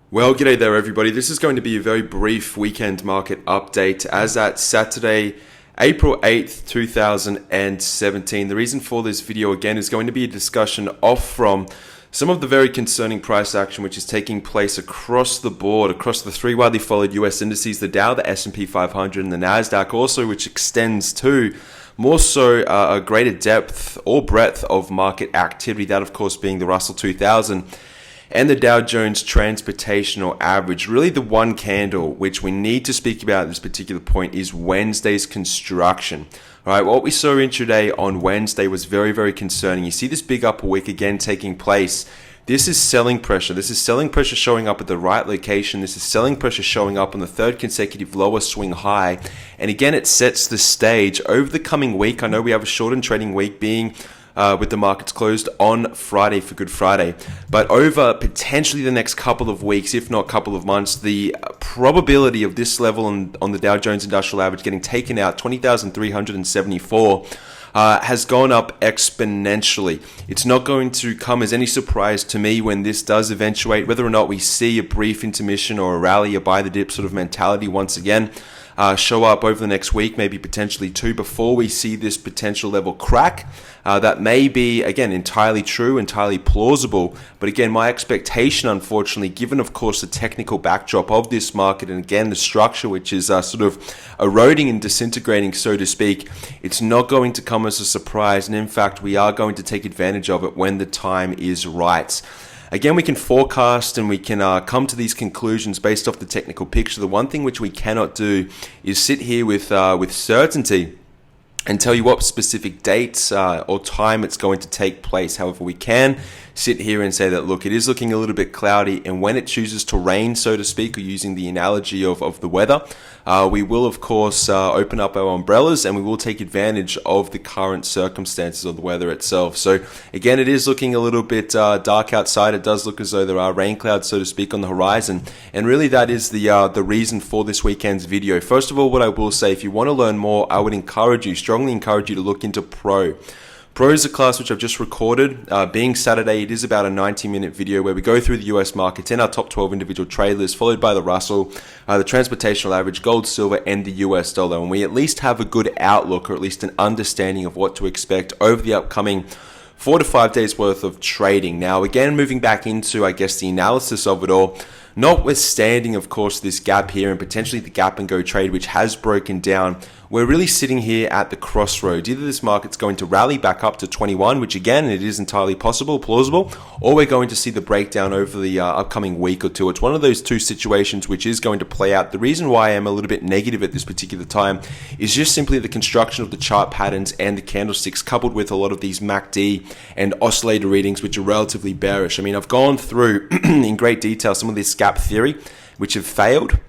Well, g'day there, everybody. This is going to be a very brief weekend market update as at Saturday, April 8th, 2017. The reason for this video again is going to be a discussion off from some of the very concerning price action which is taking place across the board, across the three widely followed US indices, the Dow, the S&P 500, and the NASDAQ also, which extends to more so a greater depth or breadth of market activity, that of course being the Russell 2000 and the Dow Jones Transportational Average. Really the one candle which we need to speak about at this particular point is Wednesday's construction. All right, what we saw intraday on Wednesday was very, very concerning. You see this big upper wick again taking place. This is selling pressure. This is selling pressure showing up at the right location. This is selling pressure showing up on the third consecutive lower swing high. And again, it sets the stage over the coming week. I know we have a shortened trading week being with the markets closed on Friday for Good Friday. But over potentially the next couple of weeks, if not couple of months, the probability of this level on the Dow Jones Industrial Average getting taken out, 20,374, has gone up exponentially. It's not going to come as any surprise to me when this does eventuate, whether or not we see a brief intermission or a rally, a buy the dip sort of mentality once again show up over the next week, maybe potentially two, before we see this potential level crack. That may be, again, entirely true, entirely plausible. But again, my expectation, unfortunately, given, of course, the technical backdrop of this market, and again, the structure, which is sort of eroding and disintegrating, so to speak, it's not going to come as a surprise. And in fact, we are going to take advantage of it when the time is right. Again, we can forecast and we can come to these conclusions based off the technical picture. The one thing which we cannot do is sit here with certainty and tell you what specific dates or time it's going to take place. However, we can sit here and say that, look, it is looking a little bit cloudy, and when it chooses to rain, so to speak, or using the analogy of the weather, we will, of course, open up our umbrellas and we will take advantage of the current circumstances of the weather itself. So, again, it is looking a little bit dark outside. It does look as though there are rain clouds, so to speak, on the horizon, and really that is the reason for this weekend's video. First of all, what I will say, if you want to learn more, I would strongly encourage you to look into Pro. Pro is a class which I've just recorded. Being Saturday, it is about a 90-minute video where we go through the US markets and our top 12 individual trade lists, followed by the Russell, the Transportational Average, gold, silver, and the US dollar. And we at least have a good outlook, or at least an understanding of what to expect over the upcoming 4 to 5 days worth of trading. Now, again, moving back into, I guess, the analysis of it all, notwithstanding, of course, this gap here and potentially the gap and go trade, which has broken down, we're really sitting here at the crossroads. Either this market's going to rally back up to 21, which again, it is entirely possible, plausible, or we're going to see the breakdown over the upcoming week or two. It's one of those two situations which is going to play out. The reason why I am a little bit negative at this particular time is just simply the construction of the chart patterns and the candlesticks, coupled with a lot of these MACD and oscillator readings, which are relatively bearish. I mean, I've gone through in great detail some of this gap theory, which have failed.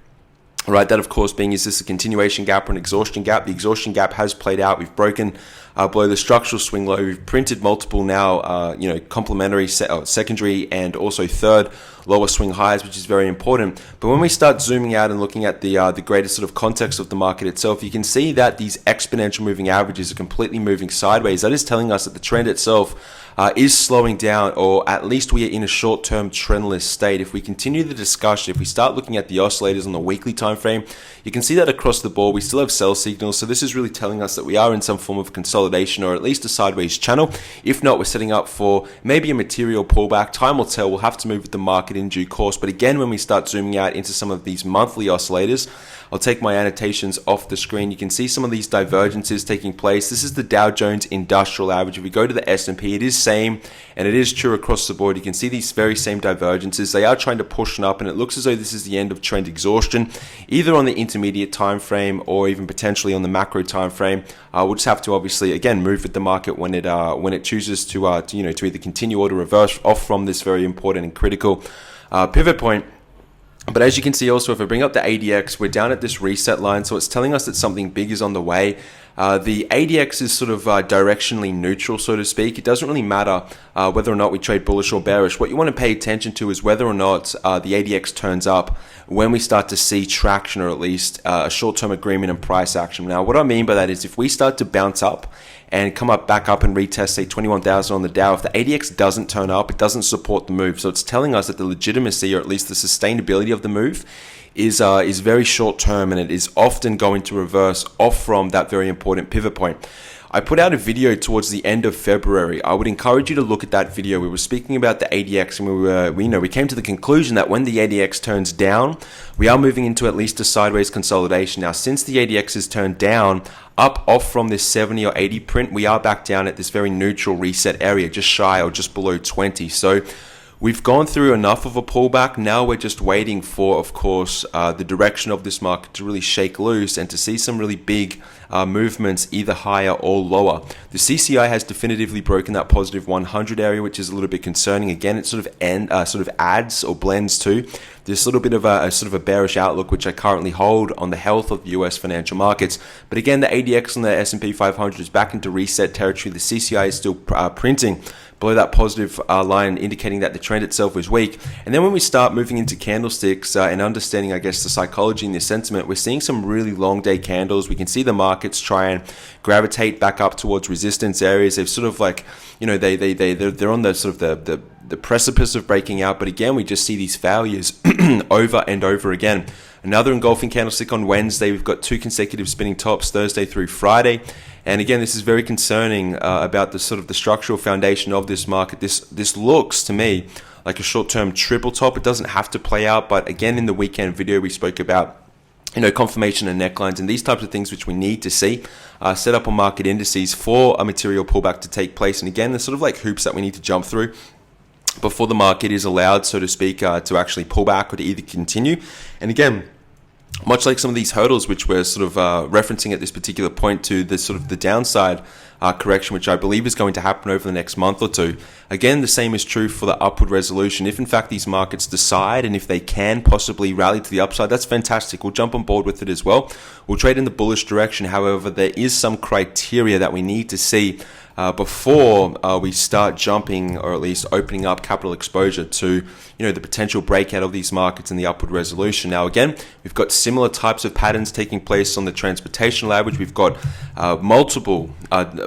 Right, that of course being, is this a continuation gap or an exhaustion gap? The exhaustion gap has played out. We've broken below the structural swing low. We've printed multiple now, complementary, secondary, and also third lower swing highs, which is very important. But when we start zooming out and looking at the greater sort of context of the market itself, you can see that these exponential moving averages are completely moving sideways. That is telling us that the trend itself is slowing down, or at least we are in a short-term trendless state. If we continue the discussion, if we start looking at the oscillators on the weekly time frame, you can see that across the board we still have sell signals. So this is really telling us that we are in some form of consolidation, or at least a sideways channel. If not, we're setting up for maybe a material pullback. Time will tell. We'll have to move with the market in due course. But again, when we start zooming out into some of these monthly oscillators, I'll take my annotations off the screen. You can see some of these divergences taking place. This is the Dow Jones Industrial Average. If we go to the S&P, it is same, and it is true across the board. You can see these very same divergences. They are trying to push up, and it looks as though this is the end of trend exhaustion, either on the intermediate time frame or even potentially on the macro time frame. We'll just have to obviously again move with the market when it chooses to either continue or to reverse off from this very important and critical pivot point. But as you can see also, if I bring up the ADX, we're down at this reset line, so it's telling us that something big is on the way. The ADX is sort of directionally neutral, so to speak. It doesn't really matter whether or not we trade bullish or bearish. What you want to pay attention to is whether or not the ADX turns up when we start to see traction, or at least a short-term agreement and price action. Now, what I mean by that is if we start to bounce up and come up back up and retest, say, 21,000 on the Dow. If the ADX doesn't turn up, it doesn't support the move. So it's telling us that the legitimacy, or at least the sustainability of the move, is very short term, and it is often going to reverse off from that very important pivot point. I put out a video towards the end of February. I would encourage you to look at that video. We were speaking about the ADX, and we came to the conclusion that when the ADX turns down, we are moving into at least a sideways consolidation. Now, since the ADX has turned down, up off from this 70 or 80 print, we are back down at this very neutral reset area, just shy or just below 20. So we've gone through enough of a pullback. Now we're just waiting for, of course, the direction of this market to really shake loose and to see some really big movements, either higher or lower. The CCI has definitively broken that positive 100 area, which is a little bit concerning. Again, it sort of adds or blends to this little bit of a bearish outlook, which I currently hold on the health of the US financial markets. But again, the ADX and the S&P 500 is back into reset territory. The CCI is still printing below that positive line, indicating that the trend itself is weak. And then when we start moving into candlesticks and understanding, I guess, the psychology and the sentiment, we're seeing some really long day candles. We can see the markets try and gravitate back up towards resistance areas. They've sort of like, they're on the sort of the precipice of breaking out. But again, we just see these failures over and over again. Another engulfing candlestick on Wednesday. We've got 2 consecutive spinning tops, Thursday through Friday. And again, this is very concerning about the sort of the structural foundation of this market. This looks to me like a short-term triple top. It doesn't have to play out, but again, in the weekend video, we spoke about confirmation and necklines and these types of things which we need to see set up on market indices for a material pullback to take place. And again, the sort of like hoops that we need to jump through before the market is allowed, so to speak, to actually pull back or to either continue. And again, much like some of these hurdles which we're sort of referencing at this particular point to the sort of the downside correction, which I believe is going to happen over the next month or two. Again, the same is true for the upward resolution. If in fact these markets decide, and if they can possibly rally to the upside, that's fantastic. We'll jump on board with it as well. We'll trade in the bullish direction. However, there is some criteria that we need to see before we start jumping, or at least opening up capital exposure to the potential breakout of these markets and the upward resolution. Now again, we've got similar types of patterns taking place on the transportation average. We've got multiple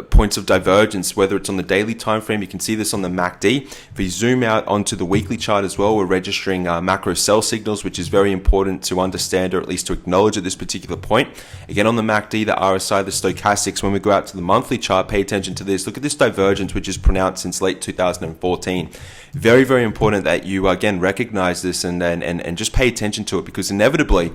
points of divergence, whether it's on the daily time frame. You can see this on the MACD. If we zoom out onto the weekly chart as well, we're registering macro sell signals, which is very important to understand, or at least to acknowledge at this particular point. Again, on the MACD, the RSI, the stochastics. When we go out to the monthly chart, pay attention to this. Look at this divergence, which is pronounced since late 2014. Very, very important that you again recognize this and just pay attention to it, because inevitably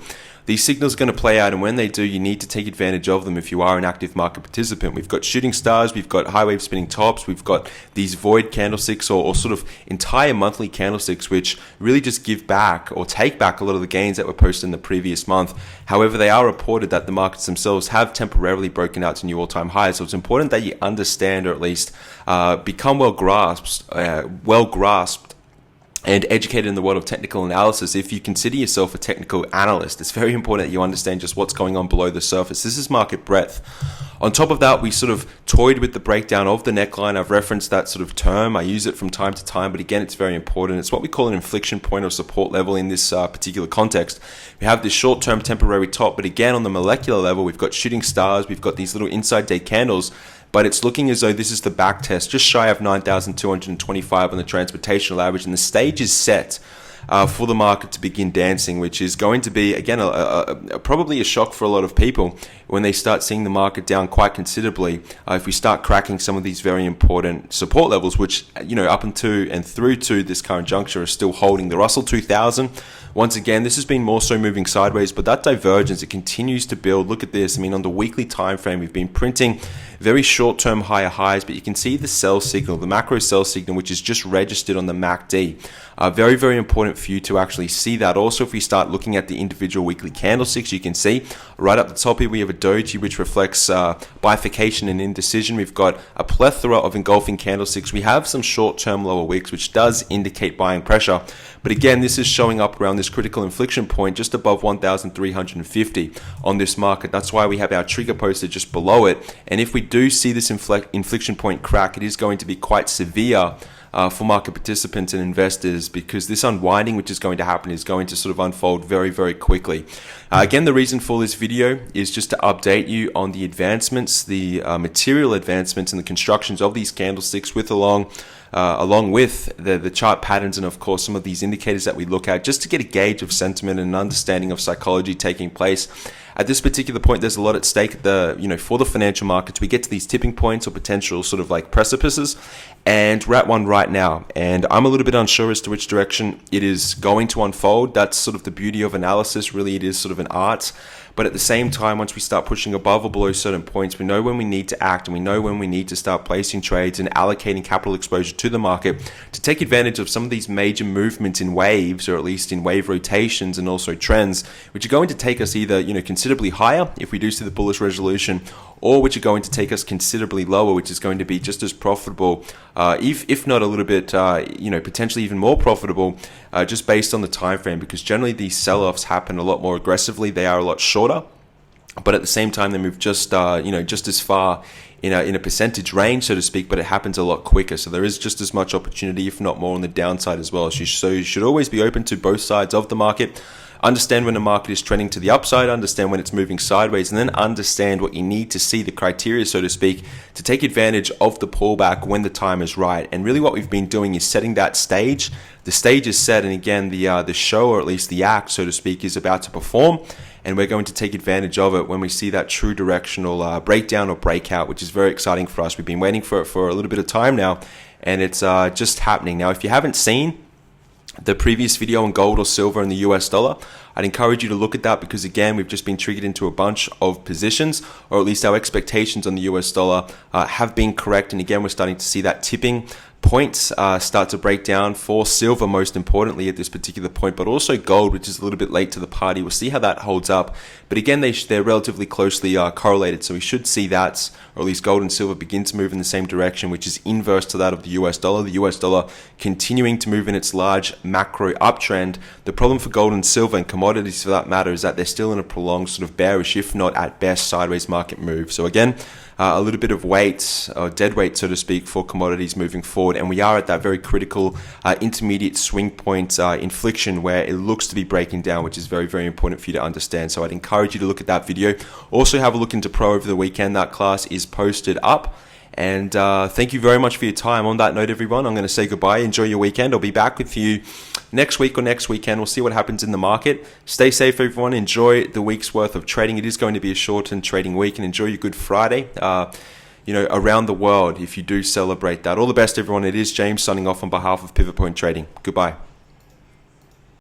these signals are going to play out, and when they do, you need to take advantage of them if you are an active market participant. We've got shooting stars, we've got high wave spinning tops, we've got these void candlesticks or sort of entire monthly candlesticks, which really just give back or take back a lot of the gains that were posted in the previous month. However, they are reported that the markets themselves have temporarily broken out to new all-time highs. So it's important that you understand, or at least become well grasped and educated in the world of technical analysis. If you consider yourself a technical analyst, it's very important that you understand just what's going on below the surface. This is market breadth. On top of that, we sort of toyed with the breakdown of the neckline. I've referenced that sort of term. I use it from time to time, but again, it's very important. It's what we call an inflection point or support level in this particular context. We have this short-term temporary top, but again, on the molecular level, we've got shooting stars, we've got these little inside day candles, but it's looking as though this is the back test, just shy of 9,225 on the transportational average, and the stage is set for the market to begin dancing, which is going to be, again, probably a shock for a lot of people when they start seeing the market down quite considerably. If we start cracking some of these very important support levels, which, up into and through to this current juncture are still holding. The Russell 2000, once again, this has been more so moving sideways, but that divergence, it continues to build. Look at this. I mean, on the weekly time frame, we've been printing very short-term higher highs, but you can see the sell signal, the macro sell signal, which is just registered on the MACD. Very, very important for you to actually see that. Also, if we start looking at the individual weekly candlesticks, you can see right up the top here, we have a doji, which reflects bifurcation and indecision. We've got a plethora of engulfing candlesticks. We have some short-term lower wicks, which does indicate buying pressure. But again, this is showing up around this critical inflection point just above 1,350 on this market. That's why we have our trigger posted just below it. And if we do see this inflection point crack, it is going to be quite severe for market participants and investors, because this unwinding which is going to happen is going to sort of unfold very, very quickly. Again, the reason for this video is just to update you on the advancements, the material advancements and the constructions of these candlesticks along with the chart patterns and of course some of these indicators that we look at, just to get a gauge of sentiment and an understanding of psychology taking place. At this particular point, there's a lot at stake for the financial markets. We get to these tipping points or potential sort of like precipices, and we're at one right now. And I'm a little bit unsure as to which direction it is going to unfold. That's sort of the beauty of analysis. Really, it is sort of an art. But at the same time, once we start pushing above or below certain points, we know when we need to act, and we know when we need to start placing trades and allocating capital exposure to the market to take advantage of some of these major movements in waves, or at least in wave rotations and also trends, which are going to take us either, considerably higher if we do see the bullish resolution, or which are going to take us considerably lower, which is going to be just as profitable, if not a little bit, potentially even more profitable, just based on the time frame. Because generally these sell-offs happen a lot more aggressively. They are a lot shorter, but at the same time they move just as far in a percentage range, so to speak, but it happens a lot quicker. So there is just as much opportunity, if not more, on the downside as well. So you should always be open to both sides of the market. Understand when the market is trending to the upside, understand when it's moving sideways, and then understand what you need to see, the criteria, so to speak, to take advantage of the pullback when the time is right. And really what we've been doing is setting that stage. The stage is set, and again, the show, or at least the act, so to speak, is about to perform. And we're going to take advantage of it when we see that true directional breakdown or breakout, which is very exciting for us. We've been waiting for it for a little bit of time now, and it's just happening. Now, if you haven't seen the previous video on gold or silver and the US dollar, I'd encourage you to look at that, because again, we've just been triggered into a bunch of positions, or at least our expectations on the US dollar have been correct. And again, we're starting to see that tipping points start to break down for silver, most importantly at this particular point, but also gold, which is a little bit late to the party. We'll see how that holds up. But again, they're relatively closely correlated. So we should see that, or at least gold and silver, begin to move in the same direction, which is inverse to that of the US dollar. The US dollar continuing to move in its large macro uptrend. The problem for gold and silver, and commodities for that matter, is that they're still in a prolonged sort of bearish, if not at best, sideways market move. So again, a little bit of weight, or dead weight, so to speak, for commodities moving forward. And we are at that very critical intermediate swing point inflection where it looks to be breaking down, which is very, very important for you to understand. So I'd encourage you to look at that video. Also have a look into Pro over the weekend. That class is posted up. And thank you very much for your time. On that note, everyone, I'm going to say goodbye. Enjoy your weekend. I'll be back with you next week or next weekend. We'll see what happens in the market. Stay safe, everyone. Enjoy the week's worth of trading. It is going to be a shortened trading week, and enjoy your Good Friday, around the world if you do celebrate that. All the best, everyone. It is James signing off on behalf of Pivot Point Trading. Goodbye.